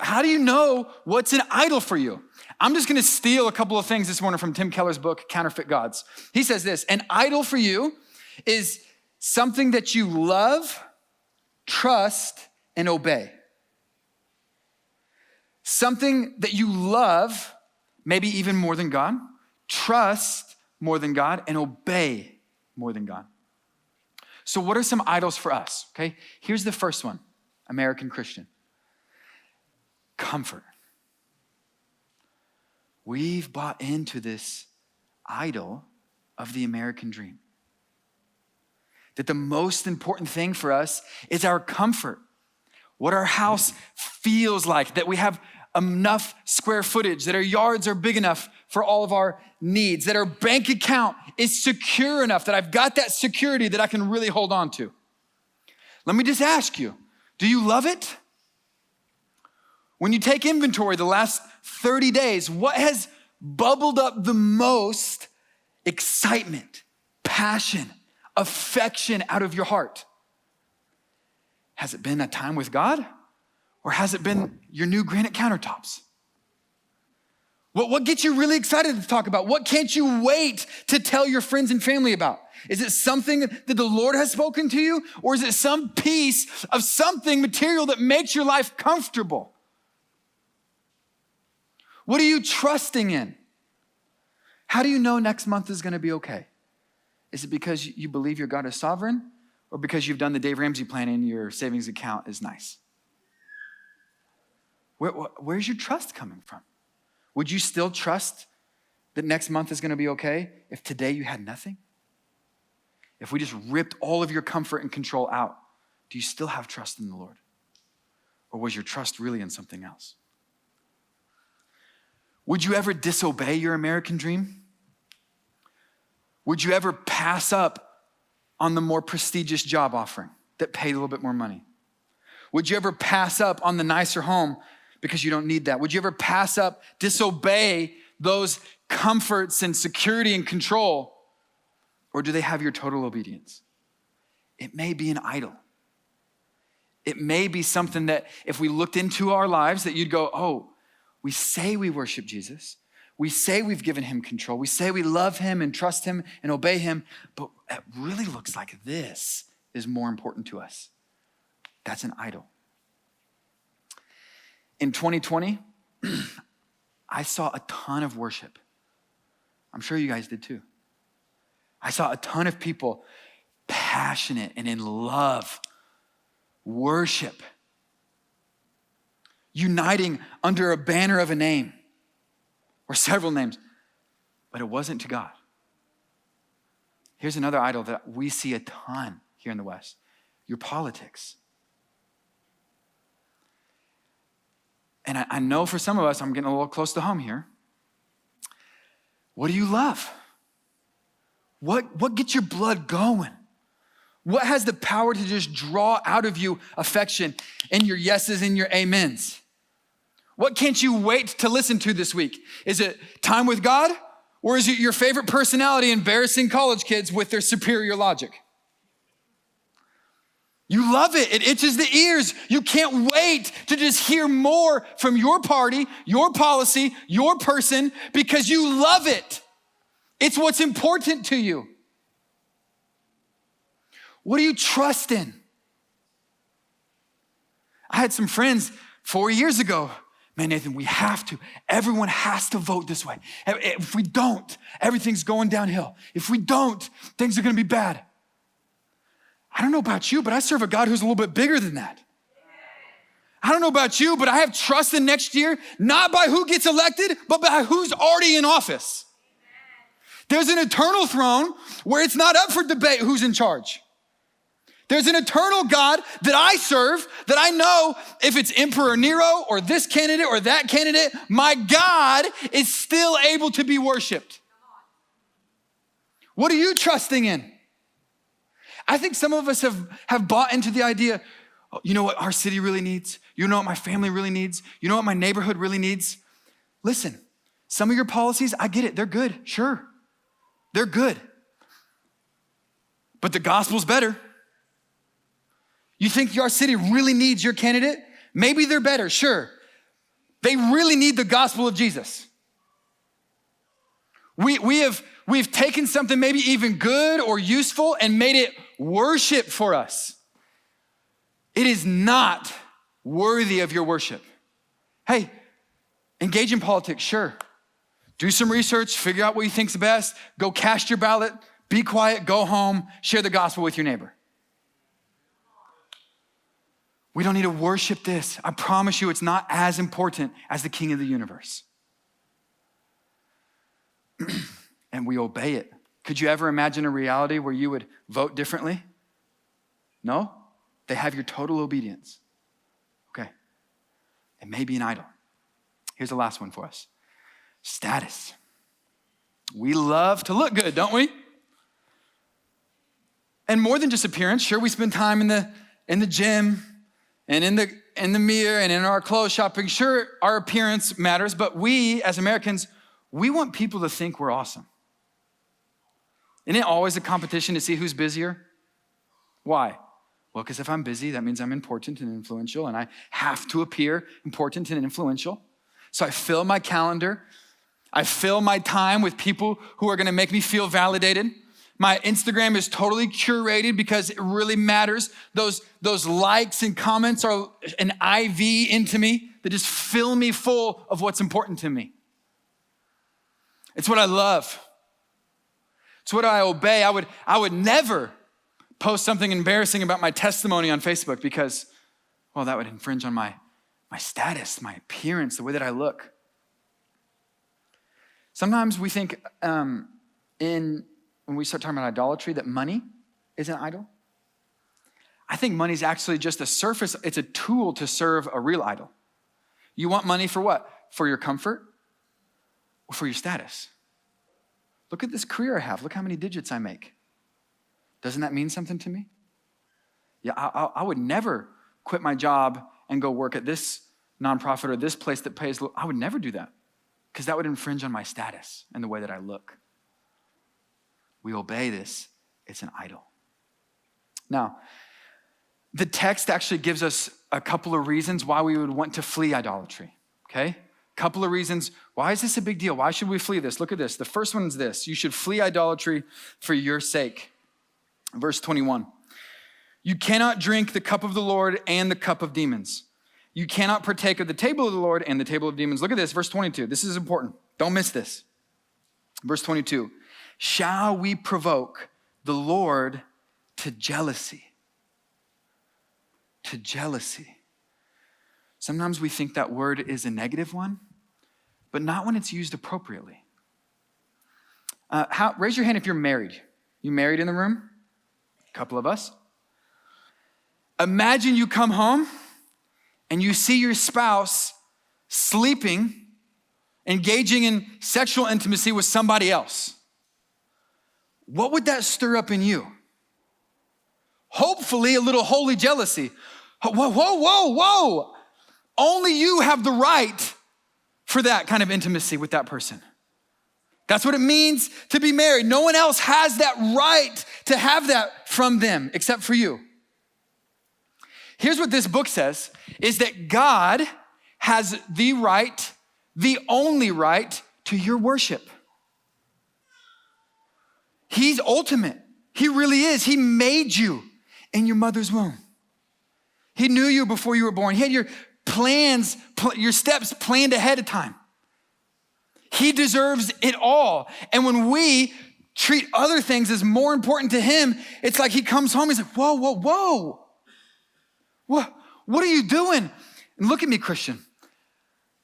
how do you know what's an idol for you? I'm just gonna steal a couple of things this morning from Tim Keller's book, Counterfeit Gods. He says this, an idol for you is something that you love, trust, and obey. Something that you love, maybe even more than God, trust more than God, and obey more than God. So what are some idols for us, okay? Here's the first one, American Christian. Comfort. We've bought into this idol of the American dream. That the most important thing for us is our comfort. What our house feels like, that we have enough square footage, that our yards are big enough for all of our needs, that our bank account is secure enough, that I've got that security that I can really hold on to. Let me just ask you, do you love it? When you take inventory the last 30 days, what has bubbled up the most excitement, passion, affection out of your heart? Has it been a time with God? Or has it been your new granite countertops? What gets you really excited to talk about? What can't you wait to tell your friends and family about? Is it something that the Lord has spoken to you? Or is it some piece of something material that makes your life comfortable? What are you trusting in? How do you know next month is gonna be okay? Is it because you believe your God is sovereign? Or because you've done the Dave Ramsey plan and your savings account is nice? Where's your trust coming from? Would you still trust that next month is gonna be okay if today you had nothing? If we just ripped all of your comfort and control out, do you still have trust in the Lord? Or was your trust really in something else? Would you ever disobey your American dream? Would you ever pass up on the more prestigious job offering that paid a little bit more money? Would you ever pass up on the nicer home because you don't need that? Would you ever pass up, disobey those comforts and security and control? Or do they have your total obedience? It may be an idol. It may be something that if we looked into our lives that you'd go, oh, we say we worship Jesus. We say we've given him control. We say we love him and trust him and obey him, but it really looks like this is more important to us. That's an idol. In 2020, I saw a ton of worship. I'm sure you guys did too. I saw a ton of people passionate and in love, worship, uniting under a banner of a name or several names, but it wasn't to God. Here's another idol that we see a ton here in the West, your politics. And I know for some of us, I'm getting a little close to home here. What do you love? What gets your blood going? What has the power to just draw out of you affection and your yeses and your amens? What can't you wait to listen to this week? Is it time with God? Or is it your favorite personality embarrassing college kids with their superior logic? You love it. It itches the ears. You can't wait to just hear more from your party, your policy, your person, because you love it. It's what's important to you. What do you trust in? I had some friends 4 years ago. Man, Nathan, we have to. Everyone has to vote this way. If we don't, everything's going downhill. If we don't, things are going to be bad. I don't know about you, but I serve a God who's a little bit bigger than that. I don't know about you, but I have trust in next year, not by who gets elected, but by who's already in office. There's an eternal throne where it's not up for debate who's in charge. There's an eternal God that I serve, that I know if it's Emperor Nero or this candidate or that candidate, my God is still able to be worshiped. What are you trusting in? I think some of us have bought into the idea, oh, you know what our city really needs? You know what my family really needs? You know what my neighborhood really needs? Listen, some of your policies, I get it, they're good, sure. They're good. But the gospel's better. You think our city really needs your candidate? Maybe they're better, sure. They really need the gospel of Jesus. We've taken something maybe even good or useful and made it worship for us. It is not worthy of your worship. Hey, engage in politics, sure. Do some research, figure out what you think's best, go cast your ballot, be quiet, go home, share the gospel with your neighbor. We don't need to worship this. I promise you it's not as important as the King of the universe. And we obey it. Could you ever imagine a reality where you would vote differently? No? They have your total obedience. Okay. It may be an idol. Here's the last one for us. Status. We love to look good, don't we? And more than just appearance, sure, we spend time in the gym and in the mirror and in our clothes shopping. Sure, our appearance matters, but we as Americans, we want people to think we're awesome. Isn't it always a competition to see who's busier? Why? Well, because if I'm busy, that means I'm important and influential, and I have to appear important and influential. So I fill my calendar. I fill my time with people who are gonna make me feel validated. My Instagram is totally curated because it really matters. Those likes and comments are an IV into me that just fill me full of what's important to me. It's what I love. It's what I obey. I would never post something embarrassing about my testimony on Facebook because, well, that would infringe on my status, my appearance, the way that I look. Sometimes we think when we start talking about idolatry that money is an idol. I think money is actually just a surface. It's a tool to serve a real idol. You want money for what? For your comfort or for your status? Look at this career I have. Look how many digits I make. Doesn't that mean something to me? Yeah, I would never quit my job and go work at this nonprofit or this place that pays. I would never do that because that would infringe on my status and the way that I look. We obey this. It's an idol. Now, the text actually gives us a couple of reasons why we would want to flee idolatry, okay? Couple of reasons. Why is this a big deal? Why should we flee this? Look at this. The first one is this. You should flee idolatry for your sake. Verse 21. You cannot drink the cup of the Lord and the cup of demons. You cannot partake of the table of the Lord and the table of demons. Look at this, verse 22. This is important. Don't miss this. Verse 22. Shall we provoke the Lord to jealousy? To jealousy. Sometimes we think that word is a negative one, but not when it's used appropriately. Raise your hand if you're married. You married in the room? A couple of us. Imagine you come home and you see your spouse sleeping, engaging in sexual intimacy with somebody else. What would that stir up in you? Hopefully a little holy jealousy. Whoa, whoa, whoa, whoa. Only you have the right for that kind of intimacy with that person. That's what it means to be married. No one else has that right to have that from them except for you. Here's what this book says, is that God has the right, the only right to your worship. He's ultimate. He really is. He made you in your mother's womb. He knew you before you were born. He had your plans, your steps planned ahead of time. He deserves it all. And when we treat other things as more important to him, it's like he comes home, he's like, whoa, whoa, whoa. What are you doing? And look at me, Christian.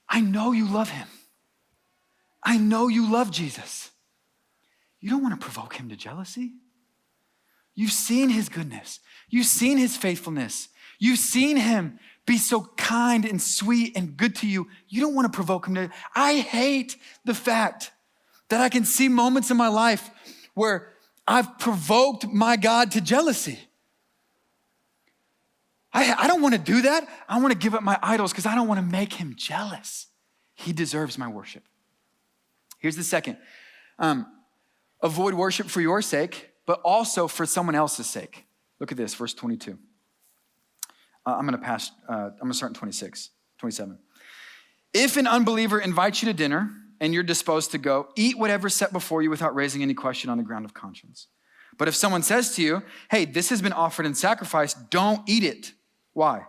I know you love him. I know you love Jesus. You don't want to provoke him to jealousy. You've seen his goodness. You've seen his faithfulness. You've seen him be so kind and sweet and good to you. You don't want to provoke him to. I hate the fact that I can see moments in my life where I've provoked my God to jealousy. I don't want to do that. I want to give up my idols because I don't want to make him jealous. He deserves my worship. Here's the second. Avoid worship for your sake, but also for someone else's sake. Look at this, verse 22. I'm going to start in 27. If an unbeliever invites you to dinner and you're disposed to go, eat whatever's set before you without raising any question on the ground of conscience. But if someone says to you, hey, this has been offered in sacrifice, don't eat it. Why?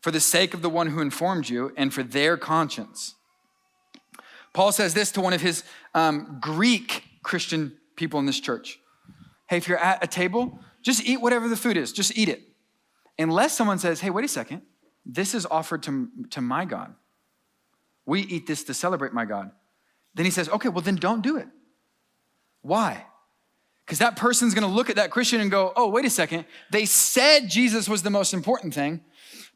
For the sake of the one who informed you and for their conscience. Paul says this to one of his Greek Christian people in this church. Hey, if you're at a table, just eat whatever the food is. Just eat it. Unless someone says, hey, wait a second. This is offered to my God. We eat this to celebrate my God. Then he says, okay, well then don't do it. Why? Because that person's gonna look at that Christian and go, oh, wait a second. They said Jesus was the most important thing,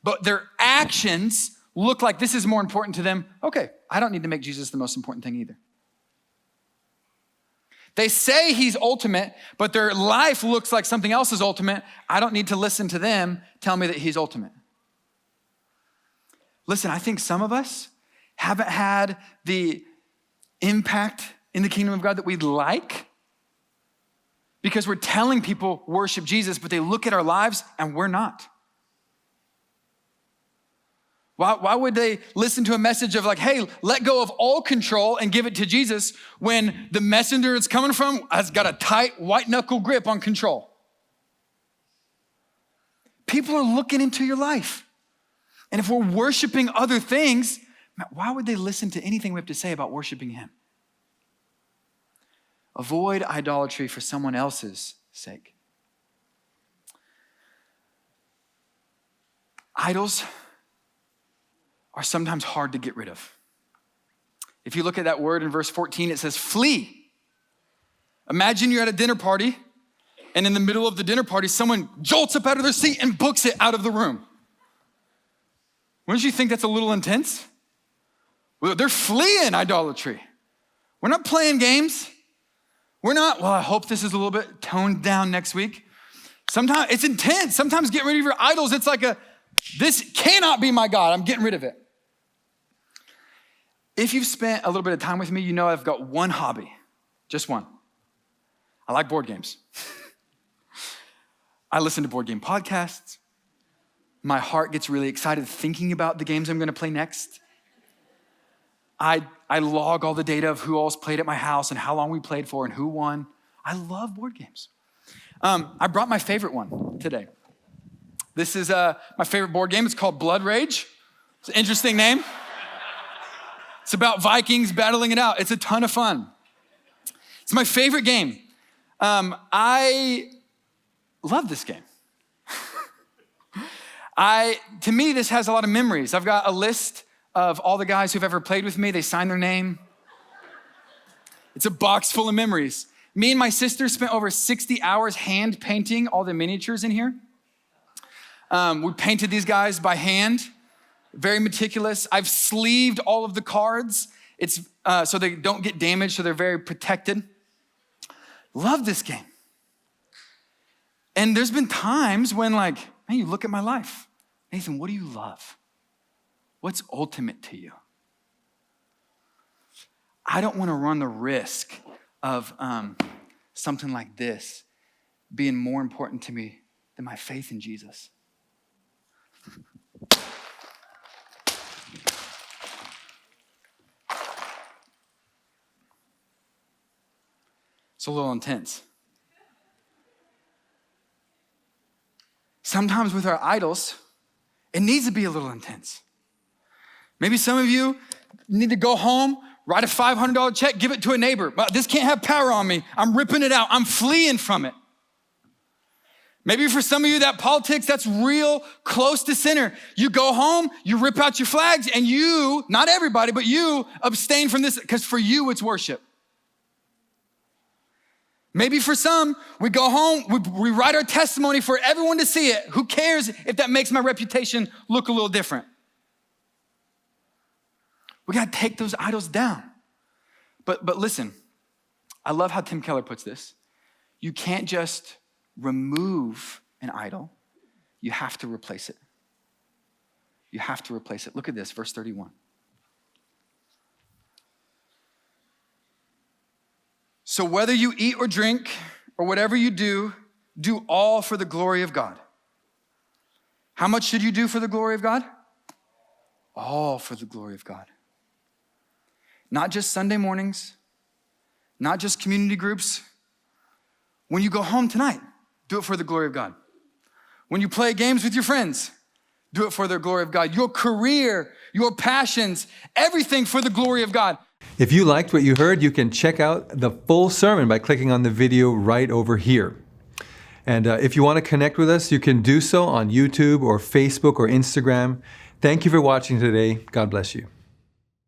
but their actions look like this is more important to them. Okay, I don't need to make Jesus the most important thing either. They say he's ultimate, but their life looks like something else is ultimate. I don't need to listen to them tell me that he's ultimate. Listen, I think some of us haven't had the impact in the kingdom of God that we'd like because we're telling people worship Jesus, but they look at our lives and we're not. Why would they listen to a message of like, hey, let go of all control and give it to Jesus when the messenger it's coming from has got a tight white knuckle grip on control? People are looking into your life. And if we're worshiping other things, why would they listen to anything we have to say about worshiping him? Avoid idolatry for someone else's sake. Idols are sometimes hard to get rid of. If you look at that word in verse 14, it says flee. Imagine you're at a dinner party and in the middle of the dinner party, someone jolts up out of their seat and books it out of the room. Wouldn't you think that's a little intense? Well, they're fleeing idolatry. We're not playing games. We're not, well, I hope this is a little bit toned down next week. Sometimes it's intense. Sometimes getting rid of your idols, it's like this cannot be my God. I'm getting rid of it. If you've spent a little bit of time with me, you know I've got one hobby, just one. I like board games. I listen to board game podcasts. My heart gets really excited thinking about the games I'm gonna play next. I log all the data of who else played at my house and how long we played for and who won. I love board games. I brought my favorite one today. This is my favorite board game. It's called Blood Rage. It's an interesting name. It's about Vikings battling it out. It's a ton of fun. It's my favorite game. I love this game. To me, this has a lot of memories. I've got a list of all the guys who've ever played with me. They sign their name. It's a box full of memories. Me and my sister spent over 60 hours hand painting all the miniatures in here. We painted these guys by hand, very meticulous. I've sleeved all of the cards. It's so they don't get damaged, so they're very protected. Love this game. And there's been times when like, man, you look at my life. Nathan, what do you love? What's ultimate to you? I don't want to run the risk of something like this being more important to me than my faith in Jesus. It's a little intense. Sometimes with our idols, it needs to be a little intense. Maybe some of you need to go home, write a $500 check, give it to a neighbor. But this can't have power on me. I'm ripping it out. I'm fleeing from it. Maybe for some of you, that politics, that's real close to sinner. You go home, you rip out your flags, and you, not everybody, but you abstain from this because for you, it's worship. Maybe for some, we go home, we write our testimony for everyone to see it. Who cares if that makes my reputation look a little different? We gotta take those idols down. But listen, I love how Tim Keller puts this. You can't just remove an idol, you have to replace it. You have to replace it. Look at this, verse 31. So whether you eat or drink or whatever you do all for the glory of God. How much should you do for the glory of God? all for the glory of God. Not just Sunday mornings, not just community groups. When you go home tonight, do it for the glory of God. When you play games with your friends, do it for the glory of God. Your career, your passions, everything for the glory of God. If you liked what you heard, you can check out the full sermon by clicking on the video right over here. And if you want to connect with us, you can do so on YouTube or Facebook or Instagram. Thank you for watching today. God bless you.